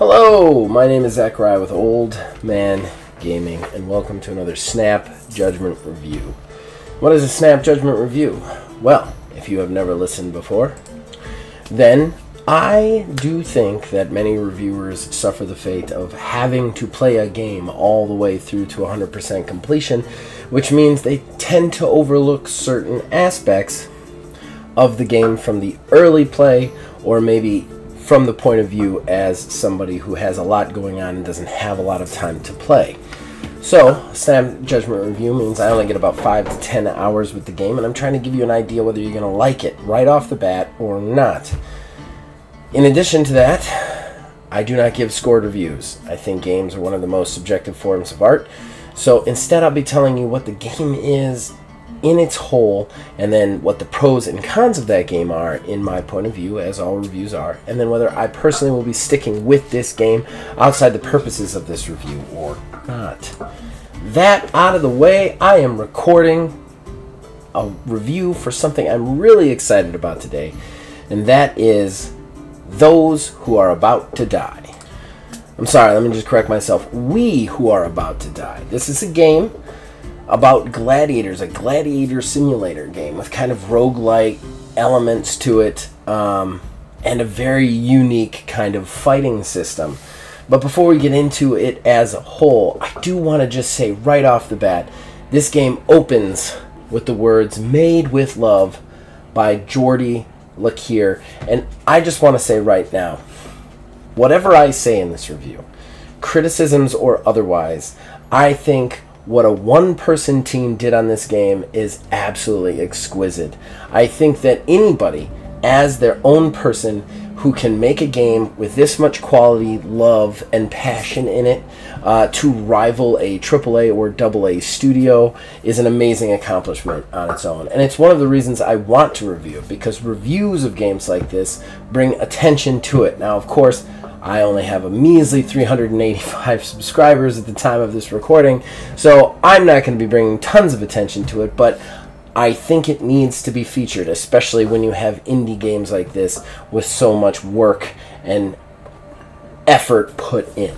Hello, my name is Zachariah with Old Man Gaming, and welcome to another Snap Judgment review. What is a Snap Judgment review? Well, if you have never listened before, then I do think that many reviewers suffer the fate of having to play a game all the way through to 100% completion, which means they tend to overlook certain aspects of the game from the early play, or maybe from the point of view as somebody who has a lot going on and doesn't have a lot of time to play. So, Snap Judgment review means I only get about 5 to 10 hours with the game, and I'm trying to give you an idea whether you're going to like it right off the bat or not. In addition to that, I do not give scored reviews. I think games are one of the most subjective forms of art, so instead I'll be telling you what the game is in its whole, and then what the pros and cons of that game are in my point of view, as all reviews are, and then whether I personally will be sticking with this game outside the purposes of this review or not. That out of the way, I am recording a review for something I'm really excited about today, and that is Those Who Are About to Die. I'm sorry, let me just correct myself. We Who Are About to Die. This is a game about gladiators, a gladiator simulator game with kind of roguelike elements to it, and a very unique kind of fighting system. But before we get into it as a whole, I do want to just say right off the bat, this game opens with the words "Made with Love" by Jordi Lakir, and I just want to say right now, whatever I say in this review, criticisms or otherwise, I think what a one-person team did on this game is absolutely exquisite. I think that anybody, as their own person, who can make a game with this much quality, love, and passion in it to rival a AAA or AA studio is an amazing accomplishment on its own. And it's one of the reasons I want to review, because reviews of games like this bring attention to it. Now, of course, I only have a measly 385 subscribers at the time of this recording, so I'm not going to be bringing tons of attention to it, but I think it needs to be featured, especially when you have indie games like this with so much work and effort put in.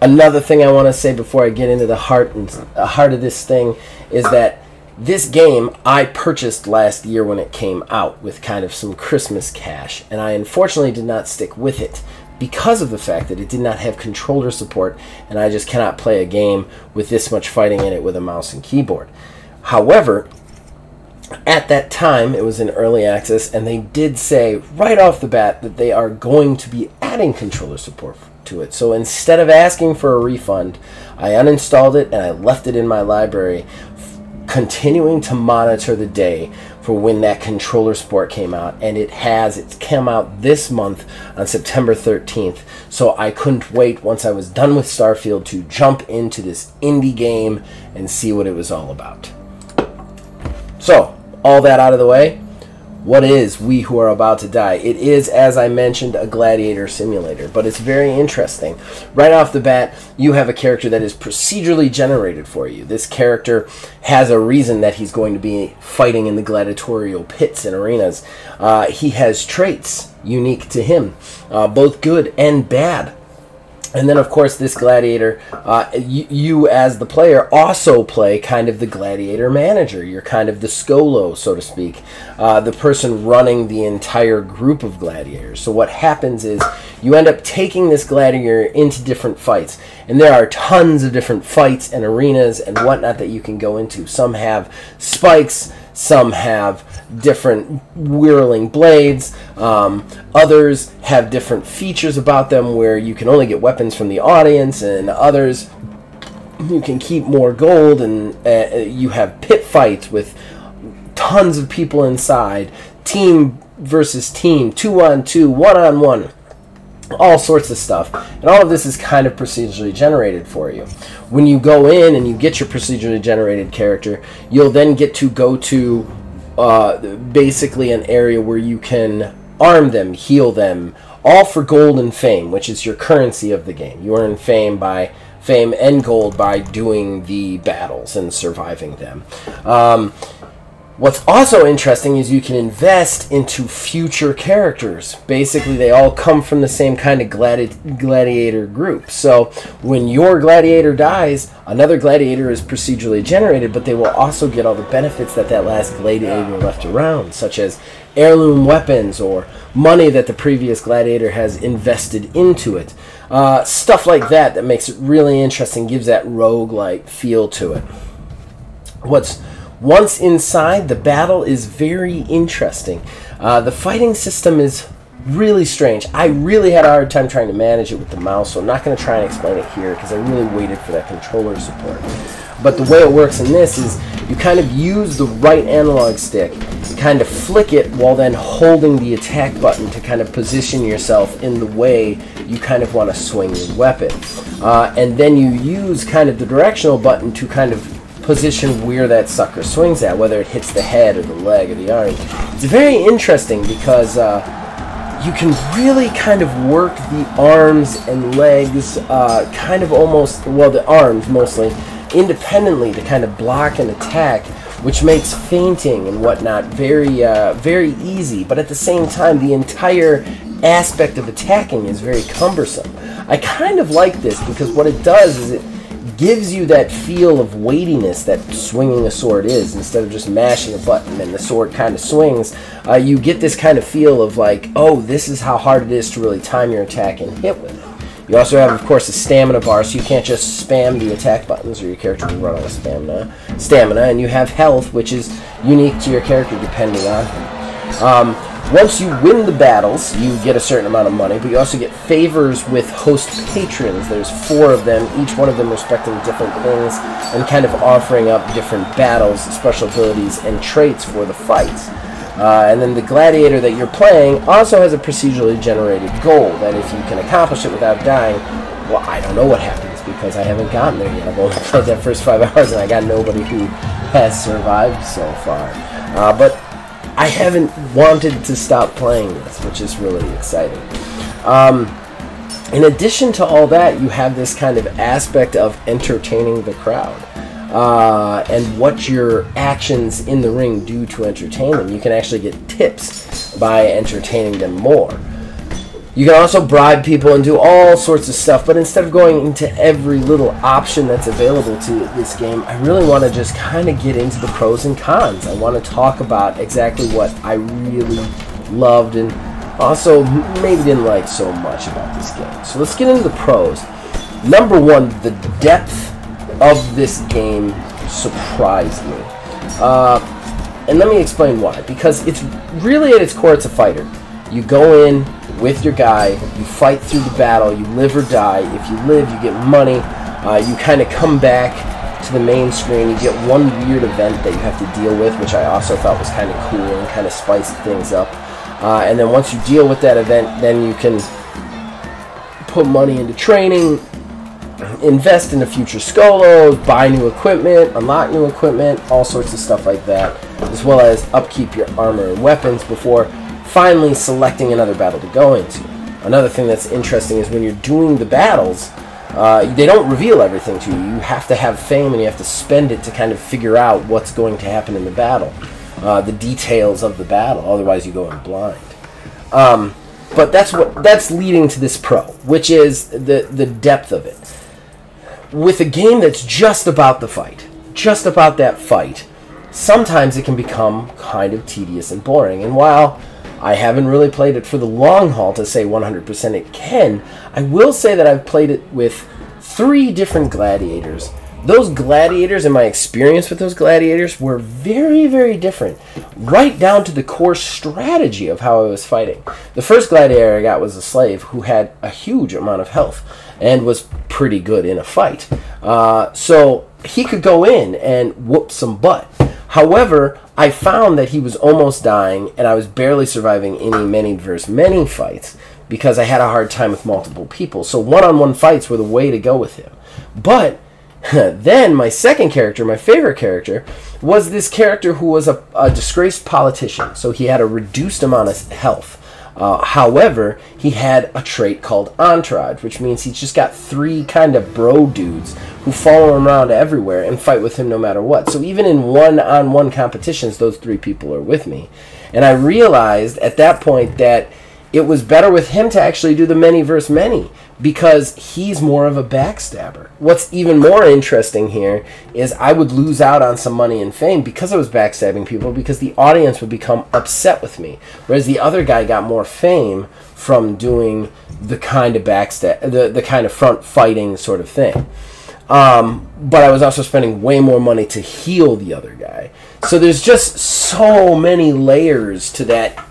Another thing I want to say before I get into the heart of this thing is that this game I purchased last year when it came out with kind of some Christmas cash, and I unfortunately did not stick with it because of the fact that it did not have controller support, and I just cannot play a game with this much fighting in it with a mouse and keyboard. However, at that time it was in early access, and they did say right off the bat that they are going to be adding controller support to it. So instead of asking for a refund, I uninstalled it and I left it in my library, continuing to monitor the day for when that controller support came out, and it's come out this month on September 13th, so I couldn't wait once I was done with Starfield to jump into this indie game and see what it was all about. So, all that out of the way, what is We Who Are About to Die? It is, as I mentioned, a gladiator simulator, but it's very interesting. Right off the bat, you have a character that is procedurally generated for you. This character has a reason that he's going to be fighting in the gladiatorial pits and arenas. He has traits unique to him, both good and bad. And then, of course, this gladiator, you as the player also play kind of the gladiator manager. You're kind of the Scolo, so to speak, the person running the entire group of gladiators. So what happens is you end up taking this gladiator into different fights. And there are tons of different fights and arenas and whatnot that you can go into. Some have spikes, some have different whirling blades, others have different features about them where you can only get weapons from the audience, and others you can keep more gold, and you have pit fights with tons of people inside, team versus team, 2-on-2, 1-on-1, all sorts of stuff. And all of this is kind of procedurally generated for you. When you go in and you get your procedurally generated character, you'll then get to go to basically an area where you can arm them, heal them, all for gold and fame, which is your currency of the game. You earn fame and gold by doing the battles and surviving them. What's also interesting is you can invest into future characters. Basically, they all come from the same kind of gladiator group. So when your gladiator dies, another gladiator is procedurally generated, but they will also get all the benefits that that last gladiator left around, such as heirloom weapons or money that the previous gladiator has invested into it. Stuff like that that makes it really interesting, gives that roguelike feel to it. Once inside, the battle is very interesting. The fighting system is really strange. I really had a hard time trying to manage it with the mouse, so I'm not going to try and explain it here because I really waited for that controller support. But the way it works in this is you kind of use the right analog stick, you kind of flick it while then holding the attack button to kind of position yourself in the way you kind of want to swing your weapon. And then you use kind of the directional button to kind of position where that sucker swings at, whether it hits the head or the leg or the arm. It's very interesting because you can really kind of work the arms and legs kind of almost, well, the arms mostly, independently to kind of block and attack, which makes feinting and whatnot very easy. But at the same time, the entire aspect of attacking is very cumbersome. I kind of like this because what it does is it gives you that feel of weightiness that swinging a sword is. Instead of just mashing a button and the sword kind of swings, you get this kind of feel of like, oh, this is how hard it is to really time your attack and hit with it. You also have, of course, a stamina bar, so you can't just spam the attack buttons or your character will run out of stamina. And you have health, which is unique to your character depending on him. Once you win the battles, you get a certain amount of money, but you also get favors with host patrons. There's 4 of them, each one of them respecting different things and kind of offering up different battles, special abilities, and traits for the fights. And then the gladiator that you're playing also has a procedurally generated goal that if you can accomplish it without dying, well, I don't know what happens because I haven't gotten there yet. I've only played that first 5 hours and I got nobody who has survived so far. But I haven't wanted to stop playing this, which is really exciting. In addition to all that, you have this kind of aspect of entertaining the crowd. And what your actions in the ring do to entertain them. You can actually get tips by entertaining them more. You can also bribe people and do all sorts of stuff, but instead of going into every little option that's available to this game, I really want to just kind of get into the pros and cons. I want to talk about exactly what I really loved and also maybe didn't like so much about this game. So let's get into the pros. Number 1, the depth of this game surprised me. And let me explain why. Because it's really, at its core, it's a fighter. You go in with your guy, you fight through the battle, you live or die. If you live, you get money. You kind of come back to the main screen. You get one weird event that you have to deal with, which I also thought was kind of cool and kind of spiced things up. And then once you deal with that event, then you can put money into training, invest in the future Skolos, buy new equipment, unlock new equipment, all sorts of stuff like that, as well as upkeep your armor and weapons before finally selecting another battle to go into. Another thing that's interesting is when you're doing the battles, they don't reveal everything to you. You have to have fame and you have to spend it to kind of figure out what's going to happen in the battle, the details of the battle, otherwise you go in blind. But that's leading to this pro, which is the depth of it. With a game that's just about the fight, just about that fight, sometimes it can become kind of tedious and boring. And while I haven't really played it for the long haul to say 100% it can, I will say that I've played it with 3 different gladiators. Those gladiators and my experience with those gladiators were very, very different, right down to the core strategy of how I was fighting. The first gladiator I got was a slave who had a huge amount of health and was pretty good in a fight. So he could go in and whoop some butt. However, I found that he was almost dying and I was barely surviving any many versus many fights because I had a hard time with multiple people. So one-on-one fights were the way to go with him. But then my second character, my favorite character, was this character who was a disgraced politician. So he had a reduced amount of health. However, he had a trait called entourage, which means he's just got 3 kind of bro dudes who follow him around everywhere and fight with him no matter what. So even in one-on-one competitions, those 3 people are with me. And I realized at that point that it was better with him to actually do the many versus many, because he's more of a backstabber. What's even more interesting here is I would lose out on some money and fame because I was backstabbing people, because the audience would become upset with me, whereas the other guy got more fame from doing the kind of backstab, the kind of front fighting sort of thing. But I was also spending way more money to heal the other guy. So there's just so many layers to that,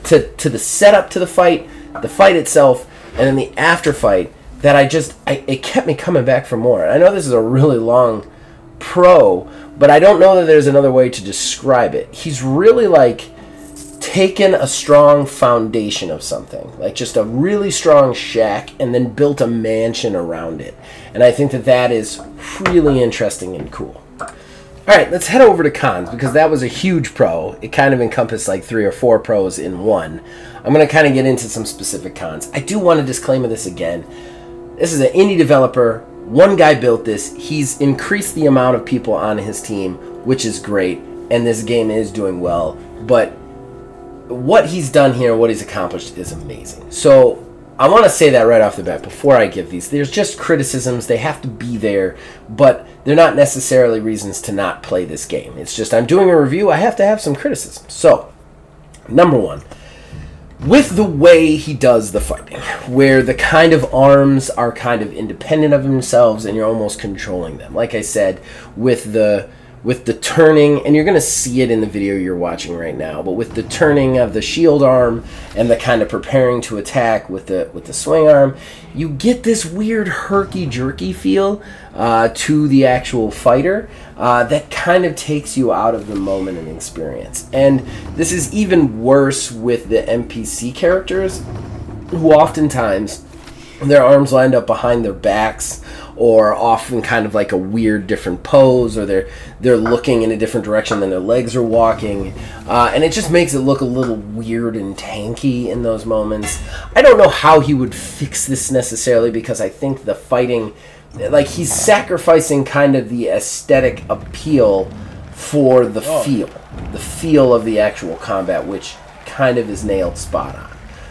to the setup to the fight itself, and then the after fight, that it kept me coming back for more. I know this is a really long pro, but I don't know that there's another way to describe it. He's really like taken a strong foundation of something, like just a really strong shack, and then built a mansion around it. And I think that that is really interesting and cool. All right, let's head over to cons, because that was a huge pro. It kind of encompassed like 3 or 4 pros in one. I'm going to kind of get into some specific cons. I do want to disclaimer this again. This is an indie developer. One guy built this. He's increased the amount of people on his team, which is great, and this game is doing well. But what he's done here, what he's accomplished, is amazing. So I want to say that right off the bat before I give these. There's just criticisms. They have to be there, but they're not necessarily reasons to not play this game. It's just I'm doing a review. I have to have some criticism. So, number 1, with the way he does the fighting, where the kind of arms are kind of independent of themselves and you're almost controlling them. Like I said, with the turning, and you're going to see it in the video you're watching right now, but with the turning of the shield arm and the kind of preparing to attack with the swing arm, you get this weird herky-jerky feel to the actual fighter that kind of takes you out of the moment and experience. And this is even worse with the NPC characters, who oftentimes their arms lined up behind their backs, or often kind of like a weird different pose, or they're looking in a different direction than their legs are walking, and it just makes it look a little weird and tanky in those moments. I don't know how he would fix this necessarily, because I think the fighting, like, he's sacrificing kind of the aesthetic appeal for the feel of the actual combat, which kind of is nailed spot on.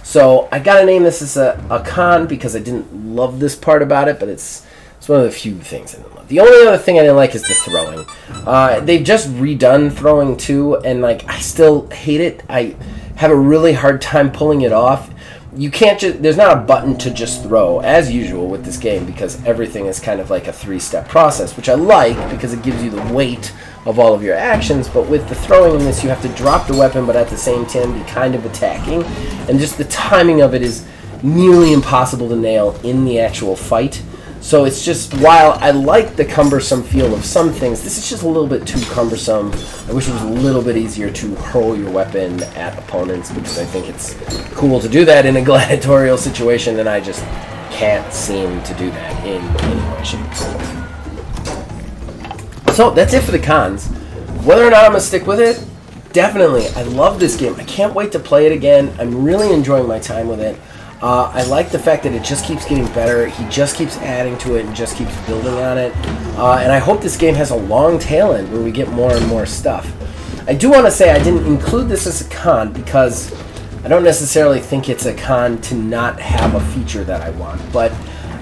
So I gotta name this as a con, because I didn't love this part about it, but it's one of the few things I didn't love. The only other thing I didn't like is the throwing. They've just redone throwing too, and like I still hate it. I have a really hard time pulling it off. You can't just, there's not a button to just throw, as usual with this game, because everything is kind of like a 3-step process, which I like because it gives you the weight of all of your actions. But with the throwing in this, you have to drop the weapon, but at the same time be kind of attacking, and just the timing of it is nearly impossible to nail in the actual fight. So it's just, while I like the cumbersome feel of some things, this is just a little bit too cumbersome. I wish it was a little bit easier to hurl your weapon at opponents, because I think it's cool to do that in a gladiatorial situation, and I just can't seem to do that in any way, shape, or form. So that's it for the cons. Whether or not I'm going to stick with it, definitely. I love this game. I can't wait to play it again. I'm really enjoying my time with it. I like the fact that it just keeps getting better. He just keeps adding to it and just keeps building on it. And I hope this game has a long tail end where we get more and more stuff. I do want to say I didn't include this as a con because I don't necessarily think it's a con to not have a feature that I want. But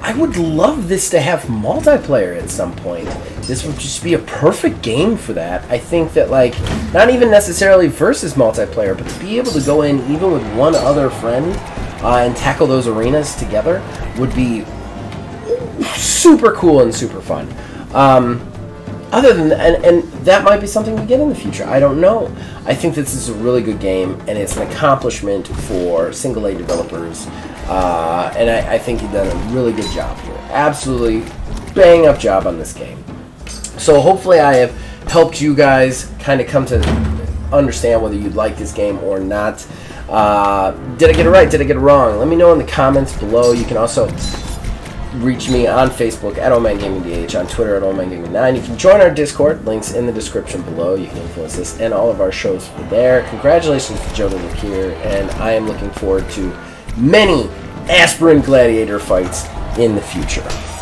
I would love this to have multiplayer at some point. This would just be a perfect game for that. I think that, like, not even necessarily versus multiplayer, but to be able to go in even with one other friend and tackle those arenas together would be super cool and super fun. Other than that, and that might be something we get in the future. I don't know. I think this is a really good game, and it's an accomplishment for single-A developers. And I think you've done a really good job here. Absolutely bang-up job on this game. So hopefully I have helped you guys kind of come to understand whether you'd like this game or not. Did I get it right? Did I get it wrong? Let me know in the comments below. You can also reach me on Facebook at OldManGamingDH, on Twitter at OldManGaming9. You can join our Discord, links in the description below. You can influence this and all of our shows there. Congratulations to Joe here, and I am looking forward to many Aspirin Gladiator fights in the future.